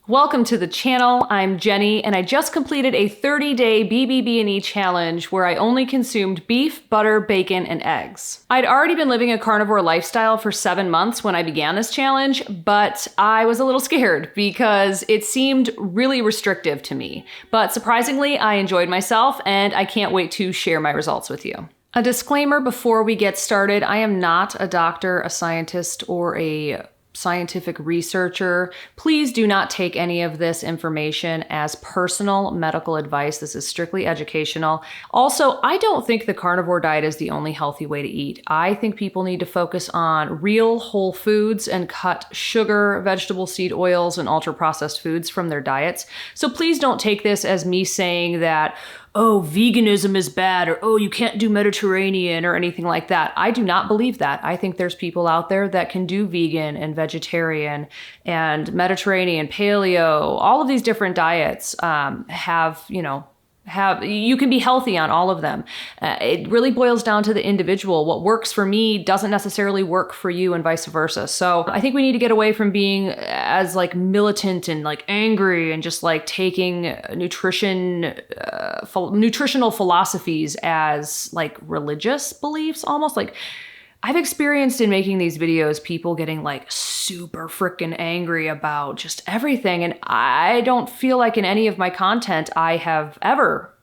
Welcome to the channel. I'm Jenny, and I just completed a 30-day BBBE challenge where I only consumed beef, butter, bacon, and eggs. I'd already been living a carnivore lifestyle for 7 months when I began this challenge, but I was a little scared because it seemed really restrictive to me. But surprisingly, I enjoyed myself, and I can't wait to share my results with you. A disclaimer before we get started, I am not a doctor, a scientist, or a scientific researcher. Please do not take any of this information as personal medical advice. This is strictly educational. Also, I don't think the carnivore diet is the only healthy way to eat. I think people need to focus on real whole foods and cut sugar, vegetable seed oils, and ultra-processed foods from their diets. So please don't take this as me saying that, oh, veganism is bad, or oh, you can't do Mediterranean or anything like that. I do not believe that. I think there's people out there that can do vegan and vegetarian and Mediterranean, paleo, all of these different diets you can be healthy on all of them. It really boils down to the individual. What works for me doesn't necessarily work for you and vice versa. So I think we need to get away from being as like militant and like angry and just like taking nutritional philosophies as like religious beliefs almost. Like I've experienced in making these videos, people getting like super freaking angry about just everything. And I don't feel like in any of my content, I have ever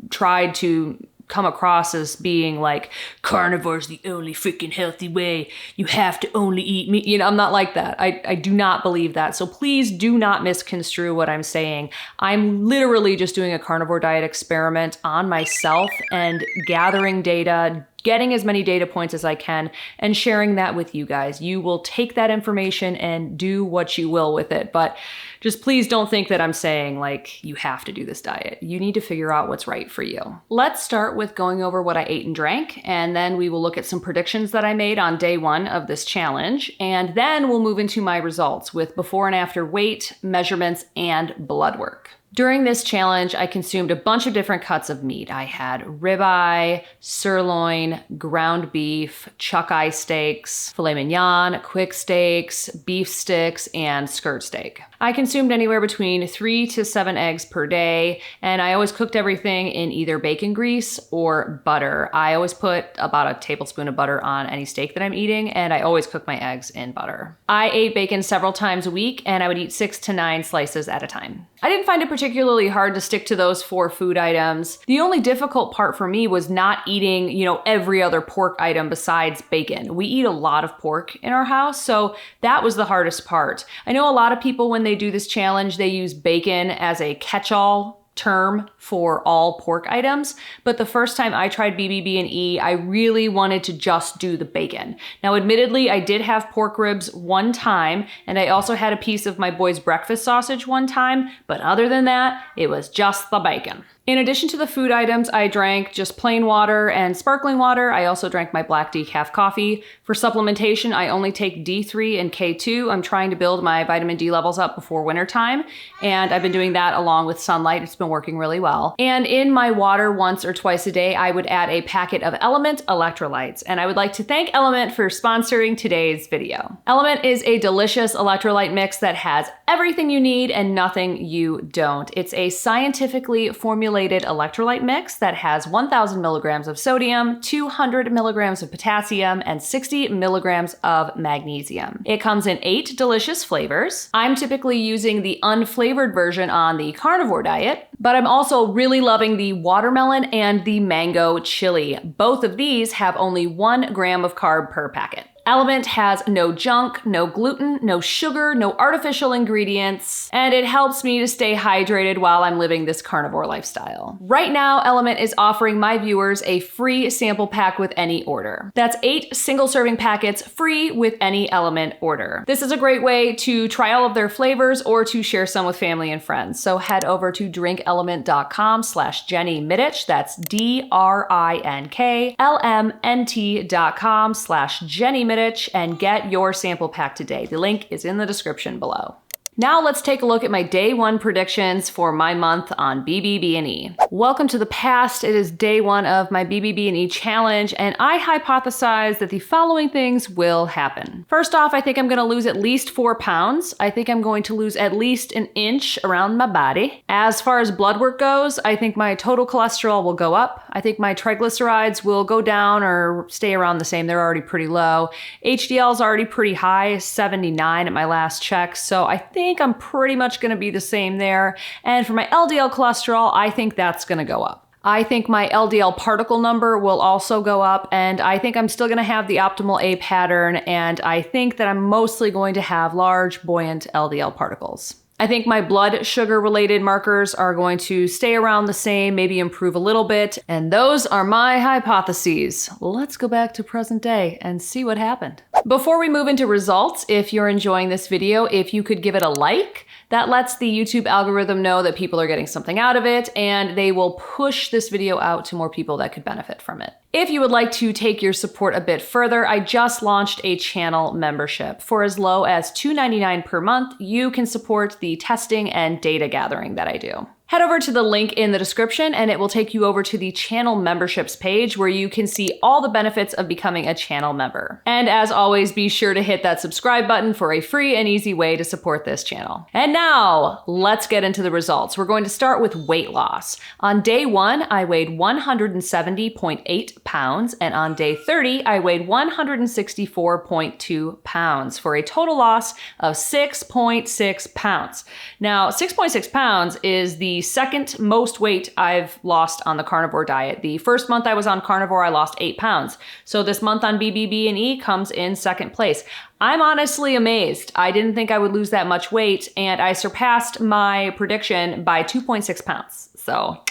tried to come across as being like, carnivore is the only freaking healthy way. You have to only eat meat. You know, I'm not like that. I do not believe that. So please do not misconstrue what I'm saying. I'm literally just doing a carnivore diet experiment on myself and gathering data, getting as many data points as I can, and sharing that with you guys. You will take that information and do what you will with it. But just please don't think that I'm saying like, you have to do this diet. You need to figure out what's right for you. Let's start with going over what I ate and drank, and then we will look at some predictions that I made on day 1 of this challenge. And then we'll move into my results with before and after weight, measurements, and blood work. During this challenge, I consumed a bunch of different cuts of meat. I had ribeye, sirloin, ground beef, chuck eye steaks, filet mignon, quick steaks, beef sticks, and skirt steak. I consumed anywhere between 3 to 7 eggs per day, and I always cooked everything in either bacon grease or butter. I always put about a tablespoon of butter on any steak that I'm eating, and I always cook my eggs in butter. I ate bacon several times a week, and I would eat 6 to 9 slices at a time. I didn't find it particularly hard to stick to those 4 food items. The only difficult part for me was not eating, every other pork item besides bacon. We eat a lot of pork in our house, so that was the hardest part. I know a lot of people, when they do this challenge, they use bacon as a catch-all term for all pork items, but the first time I tried BBB&E, I really wanted to just do the bacon. Now, admittedly, I did have pork ribs one time, and I also had a piece of my boy's breakfast sausage one time, but other than that, it was just the bacon. In addition to the food items, I drank just plain water and sparkling water. I also drank my black decaf coffee. For supplementation, I only take D3 and K2. I'm trying to build my vitamin D levels up before wintertime, and I've been doing that along with sunlight. It's been working really well. And in my water once or twice a day, I would add a packet of Element electrolytes. And I would like to thank Element for sponsoring today's video. Element is a delicious electrolyte mix that has everything you need and nothing you don't. It's a scientifically formulated electrolyte mix that has 1,000 milligrams of sodium, 200 milligrams of potassium, and 60 milligrams of magnesium. It comes in 8 delicious flavors. I'm typically using the unflavored version on the carnivore diet, but I'm also really loving the watermelon and the mango chili. Both of these have only 1 gram of carb per packet. Element has no junk, no gluten, no sugar, no artificial ingredients, and it helps me to stay hydrated while I'm living this carnivore lifestyle. Right now, Element is offering my viewers a free sample pack with any order. That's 8 single-serving packets free with any Element order. This is a great way to try all of their flavors or to share some with family and friends. So head over to drinkelement.com/JennyMiddich. That's DRINKLMNT.com/JennyMiddich and get your sample pack today. The link is in the description below. Now let's take a look at my day 1 predictions for my month on BBBE. Welcome to the past. It is day 1 of my BBBE challenge, and I hypothesize that the following things will happen. First off, I think I'm gonna lose at least 4 pounds. I think I'm going to lose at least an inch around my body. As far as blood work goes, I think my total cholesterol will go up. I think my triglycerides will go down or stay around the same. They're already pretty low. HDL is already pretty high, 79 at my last check, so I think I'm pretty much gonna be the same there. And for my LDL cholesterol, I think that's gonna go up. I think my LDL particle number will also go up, and I think I'm still gonna have the optimal A pattern, and I think that I'm mostly going to have large, buoyant LDL particles. I think my blood sugar related markers are going to stay around the same, maybe improve a little bit, and those are my hypotheses. Let's go back to present day and see what happened. Before we move into results, if you're enjoying this video, if you could give it a like, that lets the YouTube algorithm know that people are getting something out of it, and they will push this video out to more people that could benefit from it. If you would like to take your support a bit further, I just launched a channel membership. For as low as $2.99 per month, you can support the testing and data gathering that I do. Head over to the link in the description and it will take you over to the channel memberships page where you can see all the benefits of becoming a channel member. And as always, be sure to hit that subscribe button for a free and easy way to support this channel. And now, let's get into the results. We're going to start with weight loss. On day 1, I weighed 170.8 pounds, and on day 30, I weighed 164.2 pounds for a total loss of 6.6 pounds. Now, 6.6 pounds is the second most weight I've lost on the carnivore diet. The first month I was on carnivore, I lost 8 pounds. So this month on BBBE comes in second place. I'm honestly amazed. I didn't think I would lose that much weight, and I surpassed my prediction by 2.6 pounds. So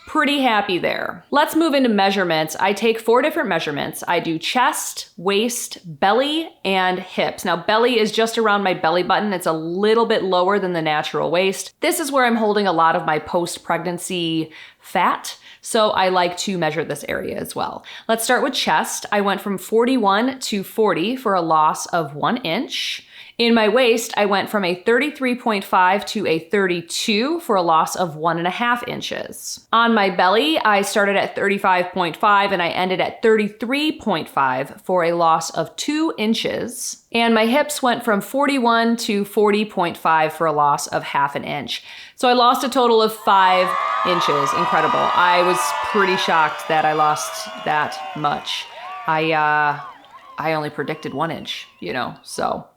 pretty happy there. Let's move into measurements. I take 4 different measurements. I do chest, waist, belly, and hips. Now, belly is just around my belly button. It's a little bit lower than the natural waist. This is where I'm holding a lot of my post-pregnancy fat, so I like to measure this area as well. Let's start with chest. I went from 41 to 40 for a loss of 1 inch. In my waist, I went from a 33.5 to a 32 for a loss of 1.5 inches. On my belly, I started at 35.5 and I ended at 33.5 for a loss of 2 inches. And my hips went from 41 to 40.5 for a loss of 0.5 inch. So I lost a total of 5 inches. Incredible. I was pretty shocked that I lost that much. I only predicted 1 inch, so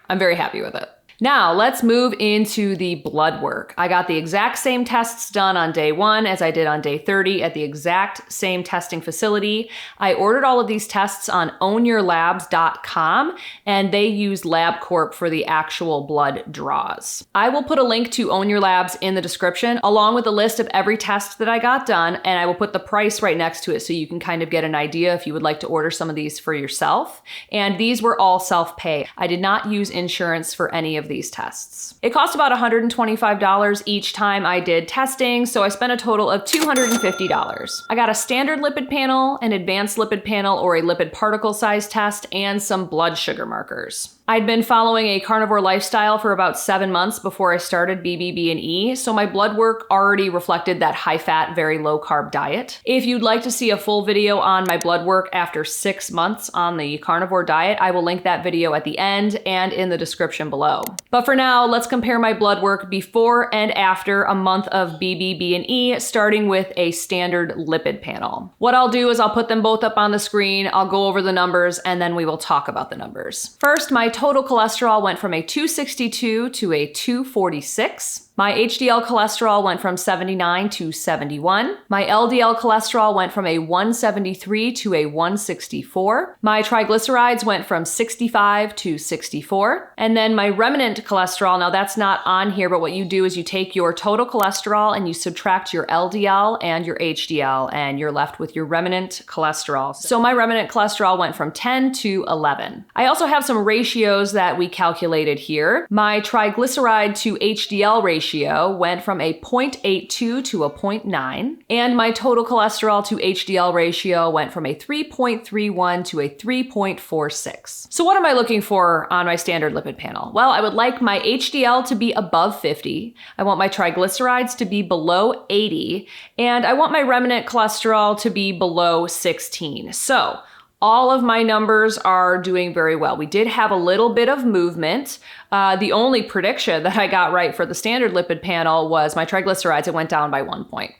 I'm very happy with it. Now let's move into the blood work. I got the exact same tests done on day 1 as I did on day 30 at the exact same testing facility. I ordered all of these tests on ownyourlabs.com, and they use LabCorp for the actual blood draws. I will put a link to Own Your Labs in the description, along with a list of every test that I got done, and I will put the price right next to it so you can kind of get an idea if you would like to order some of these for yourself. And these were all self-pay. I did not use insurance for any of these tests. It cost about $125 each time I did testing, so I spent a total of $250. I got a standard lipid panel, an advanced lipid panel, or a lipid particle size test, and some blood sugar markers. I'd been following a carnivore lifestyle for about 7 months before I started BBBE, so my blood work already reflected that high-fat, very low-carb diet. If you'd like to see a full video on my blood work after 6 months on the carnivore diet, I will link that video at the end and in the description below. But for now, let's compare my blood work before and after a month of BBBE, starting with a standard lipid panel. What I'll do is I'll put them both up on the screen, I'll go over the numbers, and then we will talk about the numbers. First, my total cholesterol went from a 262 to a 246. My HDL cholesterol went from 79 to 71. My LDL cholesterol went from a 173 to a 164. My triglycerides went from 65 to 64. And then my remnant cholesterol, now that's not on here, but what you do is you take your total cholesterol and you subtract your LDL and your HDL, and you're left with your remnant cholesterol. So my remnant cholesterol went from 10 to 11. I also have some ratios that we calculated here. My triglyceride to HDL ratio ratio went from a 0.82 to a 0.9, and my total cholesterol to HDL ratio went from a 3.31 to a 3.46. So what am I looking for on my standard lipid panel? Well, I would like my HDL to be above 50. I want my triglycerides to be below 80, and I want my remnant cholesterol to be below 16. So all of my numbers are doing very well. We did have a little bit of movement. The only prediction that I got right for the standard lipid panel was my triglycerides. It went down by 1 point.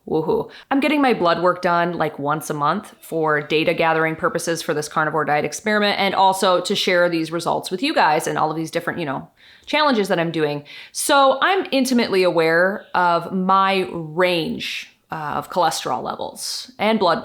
Woohoo. I'm getting my blood work done like once a month for data gathering purposes for this carnivore diet experiment, and also to share these results with you guys and all of these different, challenges that I'm doing. So I'm intimately aware of my range of cholesterol levels and blood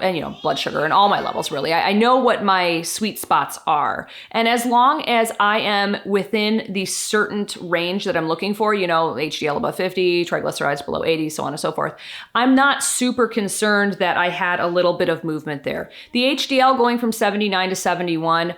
sugar and all my levels, really. I know what my sweet spots are. And as long as I am within the certain range that I'm looking for, HDL above 50, triglycerides below 80, so on and so forth, I'm not super concerned that I had a little bit of movement there. The HDL going from 79 to 71,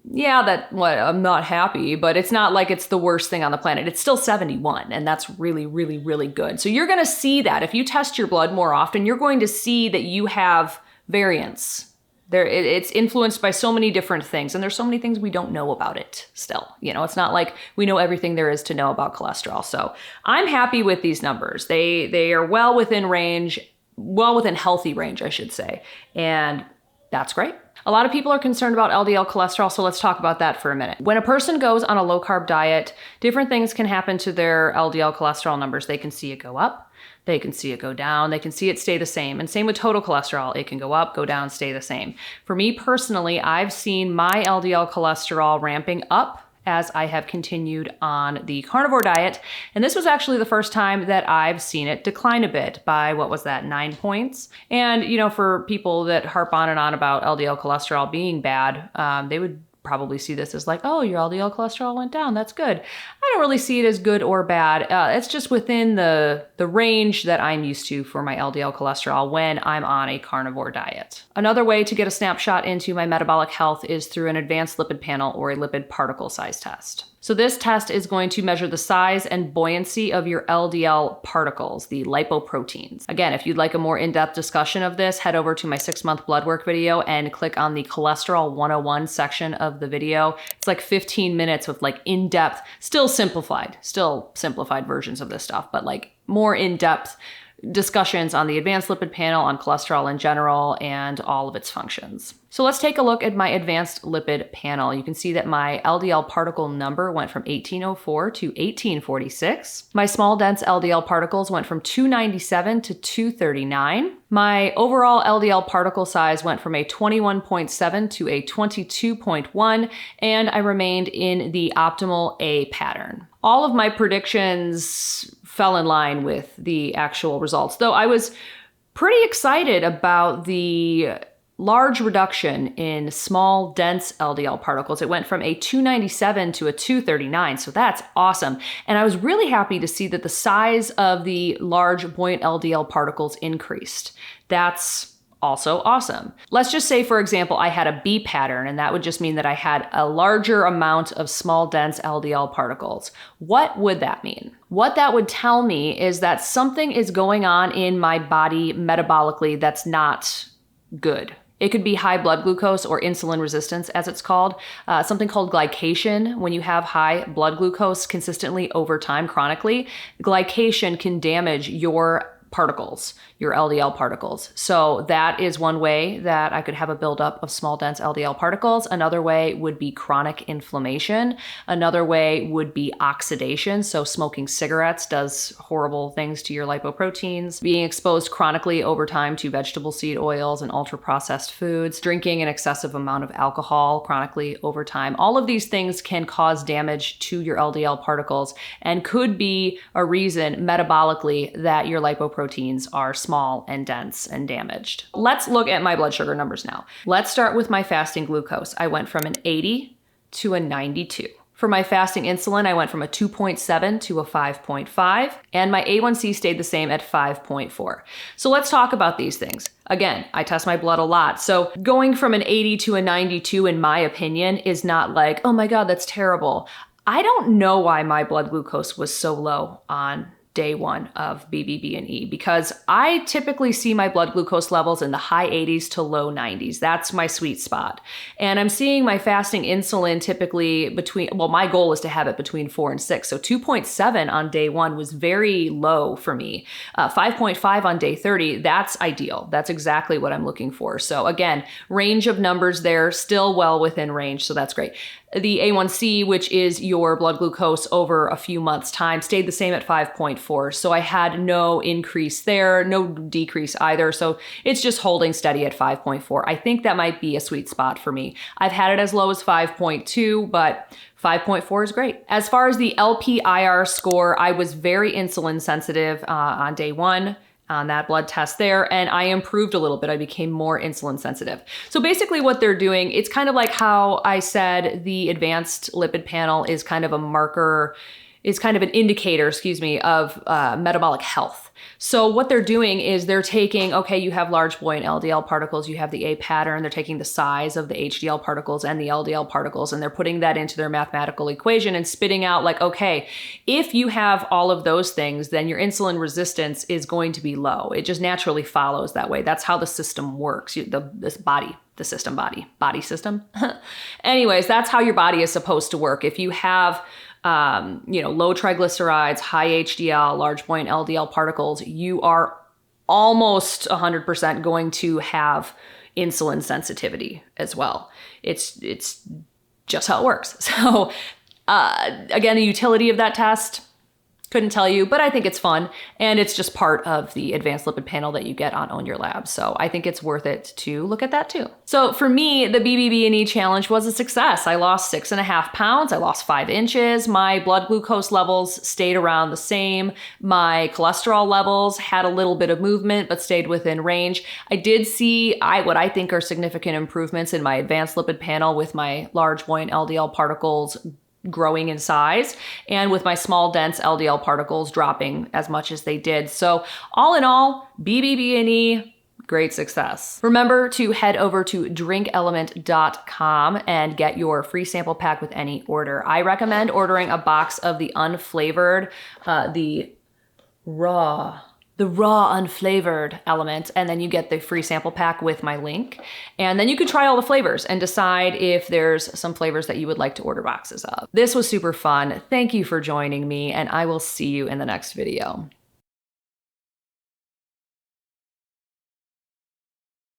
I'm not happy, but it's not like it's the worst thing on the planet. It's still 71, and that's really, really, really good. So you're going to see that. If you test your blood more often, you're going to see that you have variance. It's influenced by so many different things, and there's so many things we don't know about it still. It's not like we know everything there is to know about cholesterol. So I'm happy with these numbers. They are well within range, well within healthy range, I should say, and that's great. A lot of people are concerned about LDL cholesterol, so let's talk about that for a minute. When a person goes on a low-carb diet, different things can happen to their LDL cholesterol numbers. They can see it go up, they can see it go down, they can see it stay the same. And same with total cholesterol. It can go up, go down, stay the same. For me personally, I've seen my LDL cholesterol ramping up as I have continued on the carnivore diet. And this was actually the first time that I've seen it decline a bit by, 9 points? And, for people that harp on and on about LDL cholesterol being bad, they would probably see this as like, oh, your LDL cholesterol went down. That's good. I don't really see it as good or bad. It's just within the range that I'm used to for my LDL cholesterol when I'm on a carnivore diet. Another way to get a snapshot into my metabolic health is through an advanced lipid panel or a lipid particle size test. So this test is going to measure the size and buoyancy of your LDL particles, the lipoproteins. Again, if you'd like a more in-depth discussion of this, head over to my 6-month blood work video and click on the cholesterol 101 section of the video. It's like 15 minutes with in-depth, still simplified versions of this stuff, but more in-depth discussions on the advanced lipid panel, on cholesterol in general, and all of its functions. So let's take a look at my advanced lipid panel. You can see that my LDL particle number went from 1804 to 1846. My small dense LDL particles went from 297 to 239. My overall LDL particle size went from a 21.7 to a 22.1, and I remained in the optimal A pattern. All of my predictions fell in line with the actual results, though I was pretty excited about the large reduction in small, dense LDL particles. It went from a 297 to a 239, so that's awesome. And I was really happy to see that the size of the large, buoyant LDL particles increased. That's also awesome. Let's just say, for example, I had a B pattern, and that would just mean that I had a larger amount of small, dense LDL particles. What would that mean? What that would tell me is that something is going on in my body metabolically that's not good. It could be high blood glucose or insulin resistance, as it's called, something called glycation. When you have high blood glucose consistently over time, chronically, glycation can damage your particles, your LDL particles. So that is one way that I could have a buildup of small, dense LDL particles. Another way would be chronic inflammation. Another way would be oxidation. So smoking cigarettes does horrible things to your lipoproteins. Being exposed chronically over time to vegetable seed oils and ultra-processed foods. Drinking an excessive amount of alcohol chronically over time. All of these things can cause damage to your LDL particles and could be a reason metabolically that your lipoproteins are small and dense and damaged. Let's look at my blood sugar numbers now. Let's start with my fasting glucose. I went from an 80 to a 92. For my fasting insulin, I went from a 2.7 to a 5.5, and my A1C stayed the same at 5.4. So let's talk about these things. Again, I test my blood a lot. So going from an 80 to a 92, in my opinion, is not like, oh my God, that's terrible. I don't know why my blood glucose was so low on day 1 of BBB&E, because I typically see my blood glucose levels in the high 80s to low 90s. That's my sweet spot. And I'm seeing my fasting insulin typically between, well, my goal is to have it between 4 and 6. So 2.7 on day 1 was very low for me. 5.5 on day 30, that's ideal. That's exactly what I'm looking for. So again, range of numbers there, still well within range. So that's great. The A1C, which is your blood glucose over a few months' time, stayed the same at 5.4. So I had no increase there, no decrease either. So it's just holding steady at 5.4. I think that might be a sweet spot for me. I've had it as low as 5.2, but 5.4 is great. As far as the LPIR score, I was very insulin sensitive on day 1. On that blood test there, and I improved a little bit. I became more insulin sensitive. So basically what they're doing, it's kind of like how I said the advanced lipid panel is kind of a marker, is kind of an indicator, of metabolic health. So what they're doing is they're taking, okay, you have large buoyant LDL particles, you have the A pattern, they're taking the size of the HDL particles and the LDL particles, and they're putting that into their mathematical equation and spitting out like, okay, if you have all of those things, then your insulin resistance is going to be low. It just naturally follows that way. That's how the system works, this body. The system body system. Anyways, that's how your body is supposed to work. If you have low triglycerides, high HDL, large buoyant LDL particles, you are almost 100% going to have insulin sensitivity as well. It's just how it works. So again, the utility of that test, couldn't tell you, but I think it's fun, and it's just part of the advanced lipid panel that you get on Own Your Lab. So I think it's worth it to look at that too. So for me, the BBB&E challenge was a success. I lost 6.5 pounds. I lost 5 inches. My blood glucose levels stayed around the same. My cholesterol levels had a little bit of movement, but stayed within range. I did see what I think are significant improvements in my advanced lipid panel with my large buoyant LDL particles growing in size, and with my small dense LDL particles dropping as much as they did. So all in all, BBB&E, great success. Remember to head over to drinkelement.com and get your free sample pack with any order. I recommend ordering a box of the unflavored, the raw unflavored element, and then you get the free sample pack with my link. And then you can try all the flavors and decide if there's some flavors that you would like to order boxes of. This was super fun. Thank you for joining me, and I will see you in the next video.